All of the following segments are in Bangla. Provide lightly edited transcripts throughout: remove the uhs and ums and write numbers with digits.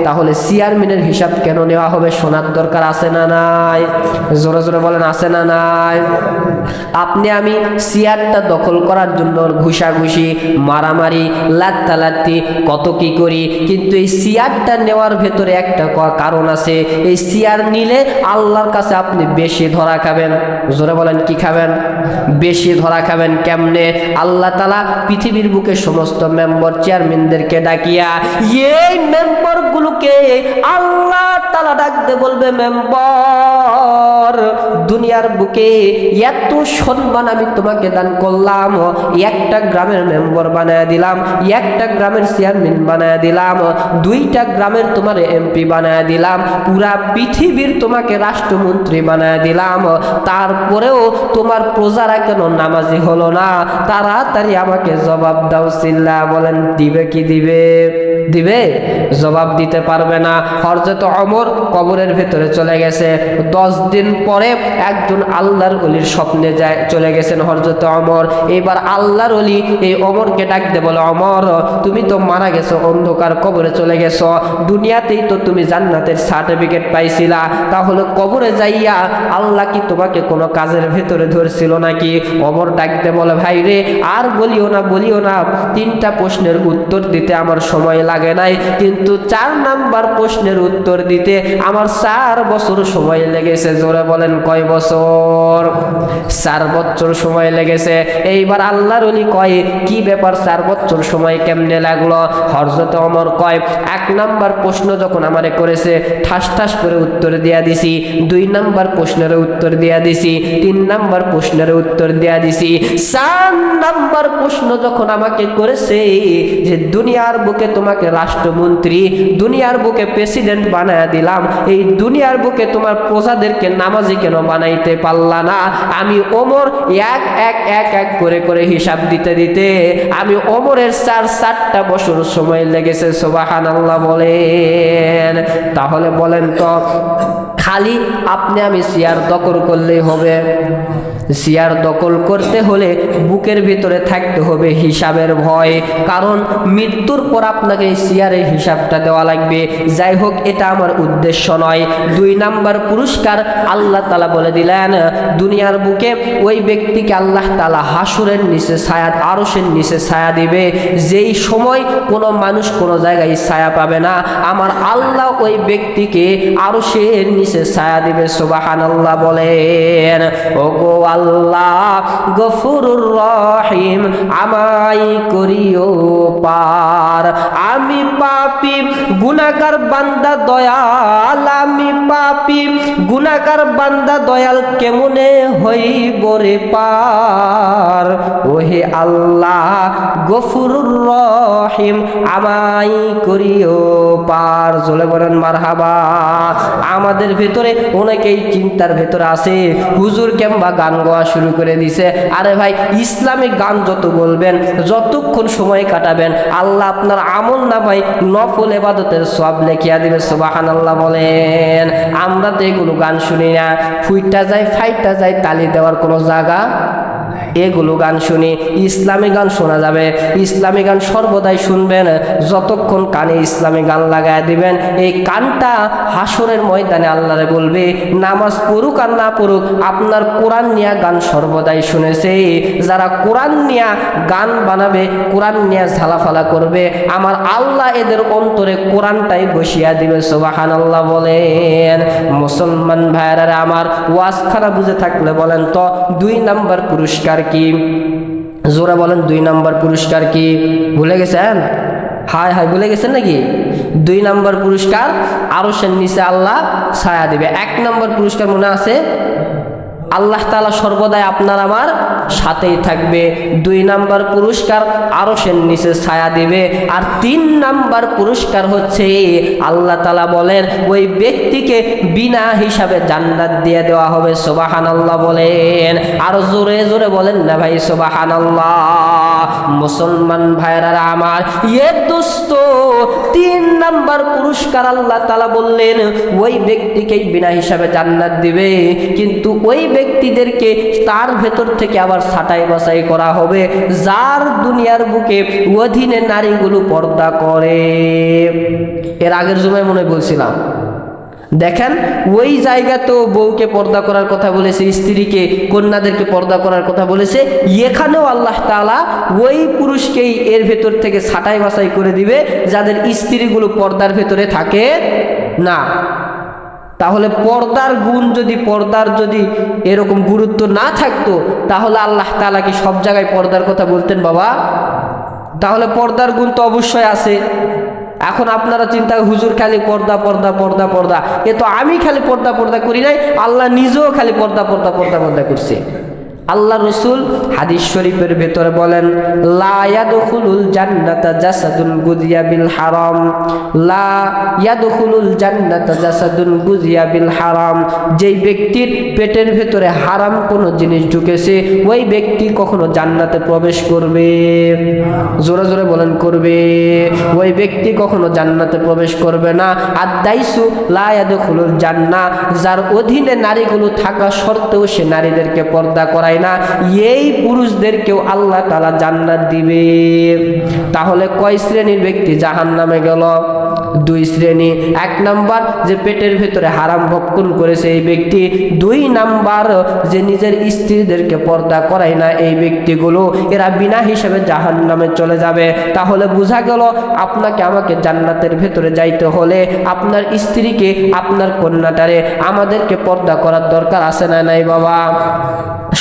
তাহলে চেয়ারম্যানের হিসাব কেন নেওয়া হবে? শোনার দরকার আছে না নাই? জোরে জোরে বলেন, আছে না নাই? আপনি আমি চেয়ারটা দখল করার জন্য ঘুষাঘুষি, মারামারি, লাত্তালাত্তি কত কি করি, কিন্তু এই চেয়ারটা নেওয়ার ভেতরে একটা কারণ আছে। এই চেয়ার নিলে আল্লাহর কাছে আপনি বেশি ধরা খাবেন। জোরে বলেন, কি খাবেন? বেশি ধরা খাবেন। কেমনে? আল্লাহ তাআলা পৃথিবীর বুকে সমস্ত মেম্বার চেয়ারম্যানদেরকে ডাকিয়া এই মেম্বারগুলোকে আল্লাহ তাআলা ডাকতে বলবে, মেম্বার, দুনিয়ার বুকে এত সম্মান আমি তোমাকে দান করলাম, একটা গ্রামের মেম্বার বানায় দিলাম, একটা গ্রামের চেয়ারম্যান বানায় দিলাম, দুইটা গ্রামের তোমার এমপি বানায় দিলাম, পুরা পৃথিবীর তোমাকে রাষ্ট্রমন্ত্রী বানায় দিলাম, তারপরেও তোমার প্রজারা কেন নামাজি হলো না? তাড়াতাড়ি আমাকে জবাব দাও। চিল্লা বলেন, দিবে কি দিবে? দিবে? জবাব দিতে পারবে না। হযরত ওমর কবরের ভেতরে চলে গেছে। 10 দিন পরে একজন আল্লাহর ওলির স্বপ্নে যায় চলে গেছেন হযরত ওমর। এবার আল্লাহর ওলি এই ওমরকে ডাকতে বলে, ওমর, তুমি তো মারা গেছো, অন্ধকার কবরে চলে গেছো, দুনিয়াতেই তো তুমি জান্নাতের সার্টিফিকেট পাইছিলা, তাহলে কবরে যাইয়া আল্লাহ কি তোমাকে কোনো কাজের ভেতরে ধরছিল নাকি? ওমর ডাকতে বলে, ভাই রে, আর বলিও না, বলিও না, 3টা প্রশ্নের উত্তর দিতে আমার সময় লাগে নাই, কিন্তু 4 নাম্বার প্রশ্নের উত্তর দিতে আমার 4 বছর সময় লেগেছে। জোরে বলেন, কয় বছর? 4 বছর সময় লেগেছে। এইবার আল্লাহর ওলি কয়, কি ব্যাপার, 4 বছর সময় কেমনে লাগলো? হযরত ওমর কয়, 1 নাম্বার প্রশ্ন যখন আমারে করেছে, ঠাস ঠাস করে উত্তর দিয়া দিছি, 2 নাম্বার প্রশ্নের উত্তর দিয়া দিছি, 3 নাম্বার প্রশ্নের উত্তর দিয়া দিছি, 4 নাম্বার প্রশ্ন যখন আমাকে করেছে যে দুনিয়ার বুকে তোমাকে রাষ্ট্রমন্ত্রী, দুনিয়ার বুকে প্রেসিডেন্ট বানায়া দিলাম, এই দুনিয়ার বুকে তোমার প্রজাদেরকে নামাজি কেন বানাইতে পারলা না? আমি ওমর এক এক এক এক করে করে হিসাব দিতে দিতে আমি ওমরের 4টা বছর সময় লেগেছে। সুবহানাল্লাহ বলেন। তাহলে বলেন তো, খালি আপনি আমি চেয়ার দখল করলেই হবে? চেয়ার দখল করতে হলে বুকের ভিতরে থাকতে হবে হিসাবের ভয়, কারণ মৃত্যুর পর আপনাকে এই চেয়ারের হিসাবটা দেওয়া লাগবে। যাই হোক, এটা আমার উদ্দেশ্য নয়। 2 নাম্বার পুরস্কার আল্লাহ তাআলা বলে দিলেন, দুনিয়ার বুকে ওই ব্যক্তিকে আল্লাহ তাআলা হাসুরের নিচে ছায়া, আরশের নিচে ছায়া দিবে, যেই সময় কোনো মানুষ কোনো জায়গায় ছায়া পাবে না, আমার আল্লাহ ওই ব্যক্তিকে আরশের নিচে ছায়া দিবে। সুবহানাল্লাহ বলেন। ওগো আল্লাহ গফুরুর রহিম, আমায় করিও পার, আমি পাপী গুনাহগার বান্দা দয়াল, আমি পাপী গুনাহগার বান্দা দয়াল, কেমনে হইব রে পার? ওহে আল্লাহ গফুরুর রহিম, আমায় করিও পার। জোরে বলেন মারহাবা। আমাদের ভেতরে অনেকেই চিন্তার ভেতরে আছে, হুজুর কেমবা গান গাওয়া শুরু করে দিছে। আরে ভাই, ইসলামিক গান যত বলবেন, যতক্ষণ সময় কাটাবেন, আল্লাহ আপনার আমল নামায় নফল ইবাদতের সওয়াব লিখিয়া দিবে। সুবহানাল্লাহ বলেন। আমরা তো এগুলো গান শুনি না, ফুইটা যায় ফাইটা যায়, তালি দেওয়ার কোনো জায়গা, এগুলো গান শুনি। ইসলামী গান শোনা যাবে, ইসলামী গান সর্বদাই শুনবেন, যতক্ষণ কানে ইসলামী গান লাগায় দিবেন, এই কানটা হাসরের ময়দানে আল্লাহরে বলবে, নামাজ পড়ুক আর না পড়ুক, আপনার কোরআন নিয়ে গান সর্বদাই শুনেছে। যারা কোরআন নিয়ে গান বানাবে, কোরআন নিয়ে ঝালাফালা করবে, আমার আল্লাহ এদের অন্তরে কোরআনটাই বসিয়া দিবে। সুবহানাল্লাহ বলেন। মুসলমান ভাইরা আমার, ওয়াজখানা বুঝে থাকলে বলেন তো 2 নাম্বার পুরস্কার কি? জোরে বলেন, 2 নাম্বার পুরস্কার কি? ভুলে গেছেন? হায় হায়, ভুলে গেছেন নাকি? 2 নাম্বার পুরস্কার, আরশের নিচে আল্লাহ ছায়া দিবে। 1 নাম্বার পুরস্কার মনে আছে? আল্লাহ তাআলা সর্বদাই আপনার আমার সাথেই থাকবে। 2 নাম্বার পুরস্কার, আরশের নিচে ছায়া দিবে। আর 3 নাম্বার পুরস্কার হচ্ছে, আল্লাহ তাআলা বলেন, ওই ব্যক্তিকে বিনা হিসাবে জান্নাত দিয়ে দেওয়া হবে। সুবহানাল্লাহ বলেন। আর জোরে জোরে বলেন না ভাই, সুবহানাল্লাহ। মুসলমান ভাইরা আমার, দোস্ত 3 নাম্বার পুরস্কার আল্লাহ তাআলা বললেন ওই ব্যক্তিকে বিনা হিসাবে জান্নাত দিবে, কিন্তু ওই ব্যক্তিদেরকে তার ভেতর থেকে আবার ছাঁটাই বাছাই করা হবে যার দুনিয়ার বুকে অধীনে নারীগুলো পর্দা করে। এর আগের জুমায় মনে বলছিলাম, দেখেন ওই জায়গাতেও বউকে পর্দা করার কথা বলেছে, স্ত্রীকে কন্যাদেরকে পর্দা করার কথা বলেছে, এখানেও আল্লাহ তাআলা ওই পুরুষকেই এর ভেতর থেকে ছাঁটাই বাছাই করে দিবে যাদের স্ত্রীগুলো পর্দার ভেতরে থাকে না। তাহলে পর্দার গুণ পর্দার যদি এরকম গুরুত্ব না থাকতো তাহলে আল্লাহ তাআলা কি সব জায়গায় পর্দার কথা বলতেন বাবা? তাহলে পর্দার গুণ তো অবশ্যই আছে। এখন আপনারা চিন্তা, হুজুর খালি পর্দা পর্দা পর্দা পর্দা, এ তো আমি খালি পর্দা পর্দা করি নাই, আল্লাহ নিজেও খালি পর্দা পর্দা পর্দা পর্দা করছে। আল্লাহ রসুল হাদিস শরীফের ভেতরে বলেন, লা ইয়াদখুলুল জান্নাতা জাসাদুন গুযিয়া বিল হারাম, লা ইয়াদখুলুল জান্নাতা জাসাদুন গুযিয়া বিল হারাম। যেই ব্যক্তির পেটের ভেতরে হারাম কোনো জিনিস ঢুকেছে ওই ব্যক্তি কখনো জান্নাতে প্রবেশ করবে, জোরে জোরে বলেন করবে, ওই ব্যক্তি কখনো জান্নাতে প্রবেশ করবে না। আদাইসু লা ইয়াদখুলুল জান্নাহ, যার অধীনে নারীগুলো থাকা সত্ত্বেও সে নারীদেরকে পর্দা করায় না, এই পুরুষদেরকেও আল্লাহ তাআলা জান্নাত দিবে। তাহলে কয় শ্রেণীর ব্যক্তি জাহান্নামে গেল? 2 শ্রেণী। 1 নাম্বার যে পেটের ভেতরে হারাম ভক্ষণ করেছে এই ব্যক্তি, 2 নাম্বার যে নিজের স্ত্রীদেরকে পর্দা করায় না এই ব্যক্তিগুলো, এরা বিনা হিসাবে জাহান্নামে চলে যাবে। তাহলে বোঝা গেল আপনাকে আমাকে জান্নাতের ভেতরে যাইতে হলে আপনার স্ত্রীকে, আপনার কন্যাটারে আমাদেরকে পর্দা করার দরকার আছে না নাই বাবা?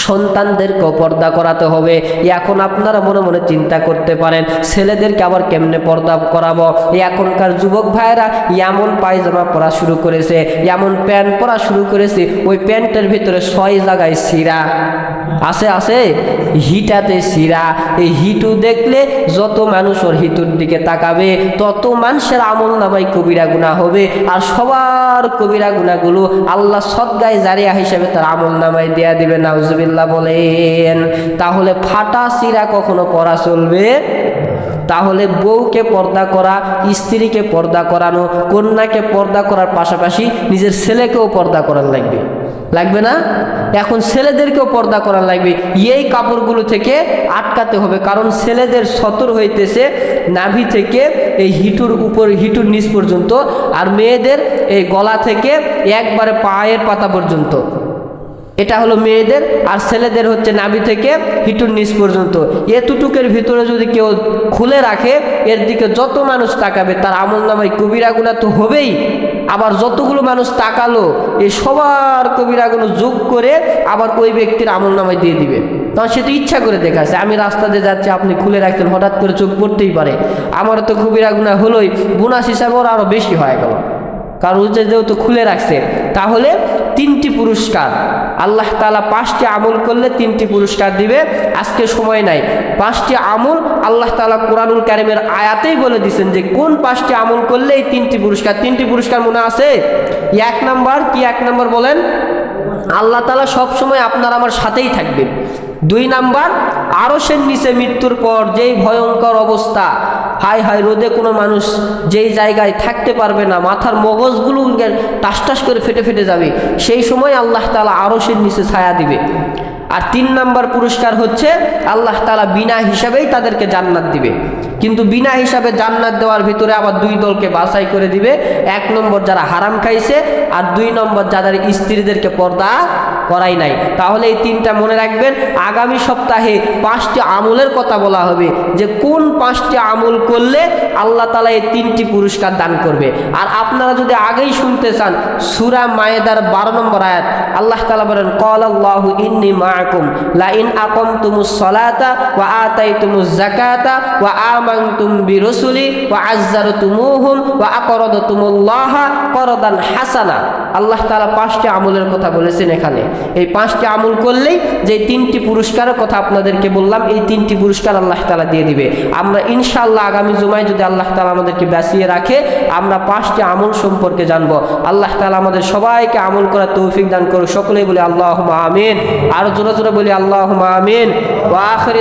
সন্তানদেরকেও পর্দা করাতে হবে। এখন আপনারা মনে মনে চিন্তা করতে পারেন ছেলেদেরকে আবার কেমনে পর্দা করাবো? এখনকার যুবক ভাইয়েরা এমন পায়জামা পরা শুরু করেছে, এমন প্যান্ট পরা শুরু করেছে, ওই প্যান্টের ভিতরে 6 জায়গায় ছিঁড়া আছে, হিটাতে ছিঁড়া। এই হিটু দেখলে যত মানুষ ওর হিটুর দিকে তাকাবে তত মানুষের আমল নামায় কবিরা গুনাহ হবে, আর সবার কবিরা গুনাহগুলো আল্লাহ সদগায়ে জারিয়া হিসেবে তার আমল নামায় দেয়া দিবে। নাউজুবিল্লাহ বলেন। তাহলে ফাটা ছিঁড়া কখনো পরা চলবে? তাহলে বউকে পর্দা করা, স্ত্রীকে পর্দা করানো, কন্যাকে পর্দা করার পাশাপাশি নিজের ছেলেকেও পর্দা করার লাগবে না? এখন ছেলেদেরকেও পর্দা করা লাগবে। এই কাপড়গুলো থেকে আটকাতে হবে, কারণ ছেলেদের সতর হইতেছে নাভি থেকে এই হিটুর উপর, হিটুর নিচ পর্যন্ত, আর মেয়েদের এই গলা থেকে একবারে পায়ের পাতা পর্যন্ত। এটা হলো মেয়েদের, আর ছেলেদের হচ্ছে নাভি থেকে হিটুর নিচ পর্যন্ত। এতটুকের ভিতরে যদি কেউ খুলে রাখে, এর দিকে যত মানুষ তাকাবে তার আমল নামায় কবিরা গুনাহ তো হবেই, আবার যতগুলো মানুষ তাকালো এই সবার কবিরাগুলো যোগ করে আবার ওই ব্যক্তির আমল নামায় দিয়ে দিবে। তখন সে তো ইচ্ছা করে দেখাচ্ছে, আমি রাস্তা দিয়ে যাচ্ছি, আপনি খুলে রাখতেন, হঠাৎ করে চোখ পড়তেই পারে, আমারও তো কবিরা গুনাহ হলোই, বোনাস হিসাবে ওর আরও বেশি হয়ে গেল, কারণ যেহেতু খুলে রাখছে। তাহলে 3টি পুরস্কার আল্লাহ তাআলা, 5টি আমল করলে 3টি পুরস্কার দিবে। আজকে সময় নাই, 5টি আমল আল্লাহ তাআলা কোরআনুল কারীমের আয়াতেই বলে দিয়েছেন যে কোন 5টি আমল করলে এই 3টি পুরস্কার। 3টি পুরস্কার মনে আছে? 1 নাম্বার কি? 1 নাম্বার বলেন, আল্লাহ তাআলা সবসময় আপনার আমার সাথেই থাকবেন। 2 নাম্বার, আরশের নিচে মৃত্যুর পর যেই ভয়ঙ্কর অবস্থা, হায় হায়, রোদে কোনো মানুষ যেই জায়গায় থাকতে পারবে না, মাথার মগজগুলো টাস টাস করে ফেটে ফেটে যাবে, সেই সময় আল্লাহ তাআলা আরশের নিচে ছায়া দিবে। আর 3 নাম্বার পুরস্কার হচ্ছে আল্লাহ তাআলা বিনা হিসাবেই তাদেরকে জান্নাত দিবে। কিন্তু বিনা হিসাবে জান্নাত দেওয়ার ভিতরে আবার 2 দলকে বাছাই করে দিবে। 1 নম্বর যারা হারাম খাইছে, আর 2 নম্বর যাদের স্ত্রীদেরকে পর্দা করাই নাই। তাহলে এই 3টা মনে রাখবেন। আগামী সপ্তাহে 5টি আমলের কথা বলা হবে, যে কোন 5টি আমল করলে আল্লাহ তাআলা এই 3টি পুরস্কার দান করবে। আর আপনারা যদি আগেই শুনতে চান, সূরা মায়েদার 12 নম্বর আয়াত আল্লাহ তাআলা বলেন, ক্বালাল্লাহু ইন্নী মাআকুম লা ইন আকামতুমুস সালাতা ওয়া আতাইতুমুজ যাকাতা ওয়া আমানতুম বিরাসূলি ওয়া আযযারতুমুহুম ওয়া আকরাদতুমুল্লাহা করদান হাসানা। আল্লাহ তাআলা 5টি আমলের কথা বলেছেন এখানে। এই 5টি আমল করলেই যে 3টি পুরস্কারের কথা আপনাদেরকে বললাম, এই 3টি পুরস্কার আল্লাহ তাআলা দিয়ে দিবে। আমরা ইনশাআল্লাহ আগামী জুমায় যদি আল্লাহ তাআলা আমাদেরকে বাঁচিয়ে রাখে, আমরা 5টি আমল সম্পর্কে জানবো। আল্লাহ তাআলা আমাদের সবাইকে আমল করার তৌফিক দান করুক। সকলেই বলি আল্লাহুম্মা আমিন। আর জোরে জোরে বলি আল্লাহুম্মা আমিন। ওয়া আখির